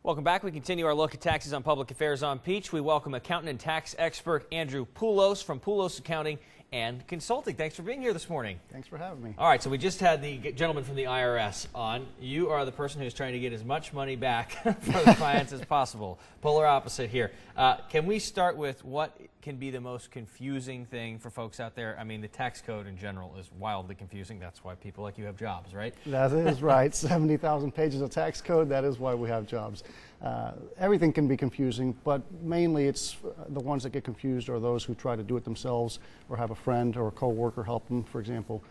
Welcome back. We continue our look at taxes on public affairs on Peach. We welcome accountant and tax expert Andrew Poulos from Poulos Accounting and Consulting. Thanks for being here this morning. Thanks for having me. All right, so we just had the gentleman from the IRS on. You are the person who's trying to get as much money back for the clients as possible. Polar opposite here. Can we start with what can be the most confusing thing for folks out there? I mean, the tax code in general is wildly confusing. That's why people like you have jobs, right? That is right. 70,000 pages of tax code. That is why we have jobs. Everything can be confusing, but mainly it's the ones that get confused are those who try to do it themselves or have a friend or a co-worker help them, for example.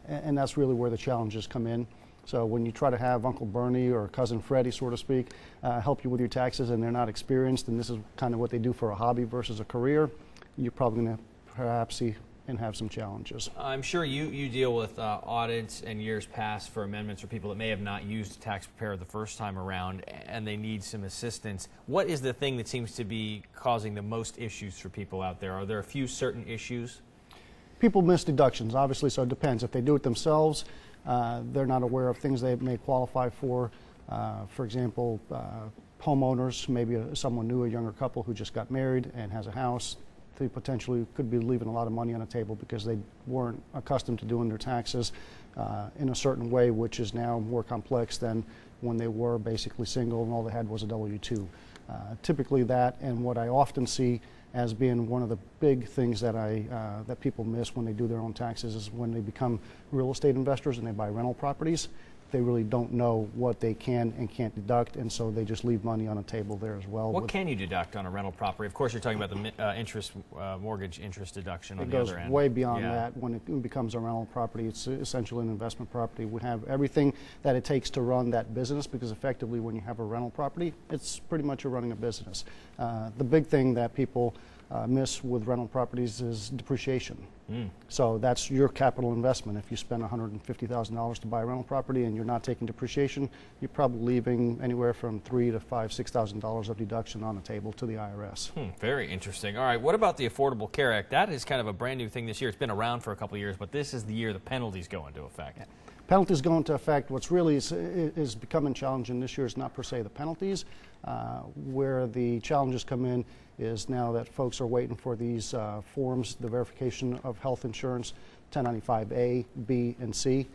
And that's really where the challenges come in. So when you try to have Uncle Bernie or Cousin Freddie, so to speak, help you with your taxes and they're not experienced, and this is kind of what they do for a hobby versus a career, you're probably going to perhaps see and have some challenges. I'm sure you deal with audits and years past for amendments for people that may have not used a tax preparer the first time around and they need some assistance. What is the thing that seems to be causing the most issues for people out there? Are there a few certain issues? People miss deductions, obviously, so it depends. If they do it themselves, they're not aware of things they may qualify for. For example, homeowners, maybe someone new, a younger couple who just got married and has a house, they potentially could be leaving a lot of money on the table because they weren't accustomed to doing their taxes in a certain way, which is now more complex than when they were basically single and all they had was a W-2. Typically that, and what I often see as being one of the big things that that people miss when they do their own taxes is when they become real estate investors and they buy rental properties. They really don't know what they can and can't deduct, and so they just leave money on the table there as well. What can you deduct on a rental property? Of course, you're talking about the mortgage interest deduction on the other end. It goes way beyond that. When it becomes a rental property, it's essentially an investment property. We have everything that it takes to run that business because effectively when you have a rental property, it's pretty much you're running a business. The big thing that people miss with rental properties is depreciation. So that's your capital investment. If you spend $150,000 to buy a rental property and you're not taking depreciation, you're probably leaving anywhere from $3,000 to $6,000 of deduction on the table to the IRS. Very interesting. All right, what about the Affordable Care Act? That is kind of a brand new thing this year. It's been around for a couple of years, but this is the year the penalties go into effect. Yeah. Penalties go into effect. What's really is becoming challenging this year is not per se the penalties. Where the challenges come in is now that folks are waiting for these forms, the verification of health insurance, 1095A, B, and C.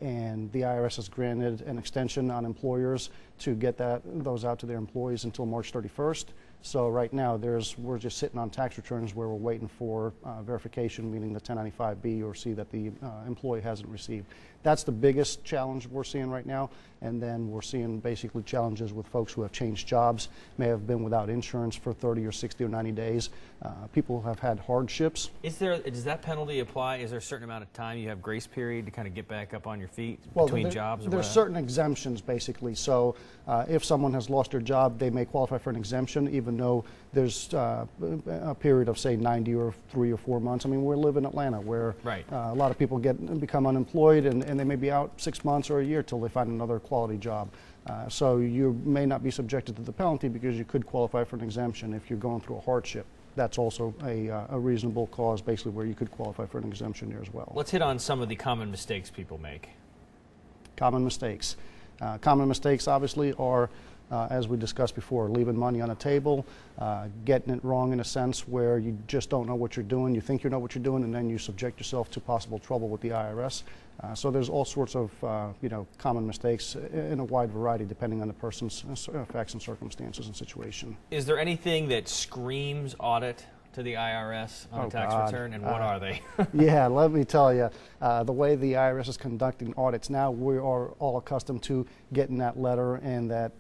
And the IRS has granted an extension on employers to get those out to their employees until March 31st. So right now we're just sitting on tax returns where we're waiting for verification, meaning the 1095B or C that the employee hasn't received. That's the biggest challenge we're seeing right now. And then we're seeing basically challenges with folks who have changed jobs, may have been without insurance for 30 or 60 or 90 days. People have had hardships. Does that penalty apply? Is there a certain amount of time you have grace period to kind of get back up on your feet between jobs? There's certain exemptions basically. So if someone has lost their job, they may qualify for an exemption even though there's a period of say 90 or 3 or 4 months. I mean, we live in Atlanta where a lot of people become unemployed and they may be out 6 months or a year till they find another quality job. So you may not be subjected to the penalty because you could qualify for an exemption if you're going through a hardship. That's also a reasonable cause basically where you could qualify for an exemption there as well. Let's hit on some of the common mistakes people make. Common mistakes. Common mistakes obviously are as we discussed before, leaving money on the table, getting it wrong in a sense where you just don't know what you're doing, you think you know what you're doing, and then you subject yourself to possible trouble with the IRS. So there's all sorts of common mistakes in a wide variety depending on the person's facts and circumstances and situation. Is there anything that screams audit to the IRS on a tax return, and what are they? Yeah, let me tell you, the way the IRS is conducting audits now, we are all accustomed to getting that letter and that,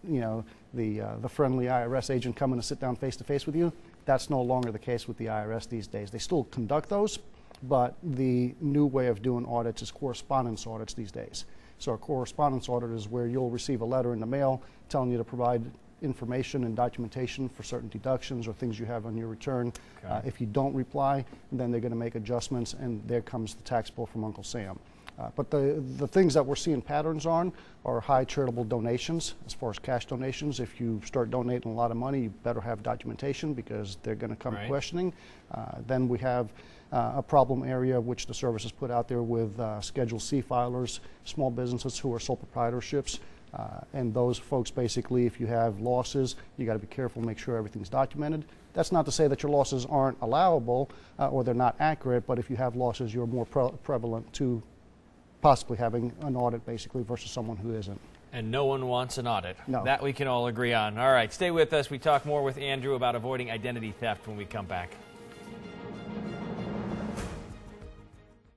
the friendly IRS agent coming to sit down face to face with you. That's no longer the case with the IRS these days. They still conduct those, but the new way of doing audits is correspondence audits these days. So a correspondence audit is where you'll receive a letter in the mail telling you to provide information and documentation for certain deductions or things you have on your return. Okay. If you don't reply, then they're going to make adjustments, and there comes the tax bill from Uncle Sam. But the things that we're seeing patterns on are high charitable donations. As far as cash donations, if you start donating a lot of money, you better have documentation because they're going to come questioning. Then we have a problem area which the service has put out there with Schedule C filers, small businesses who are sole proprietorships. And those folks, basically, if you have losses, you got to be careful, make sure everything's documented. That's not to say that your losses aren't allowable or they're not accurate, but if you have losses, you're more prevalent to possibly having an audit, basically, versus someone who isn't. And no one wants an audit. No. That we can all agree on. All right, stay with us. We talk more with Andrew about avoiding identity theft when we come back.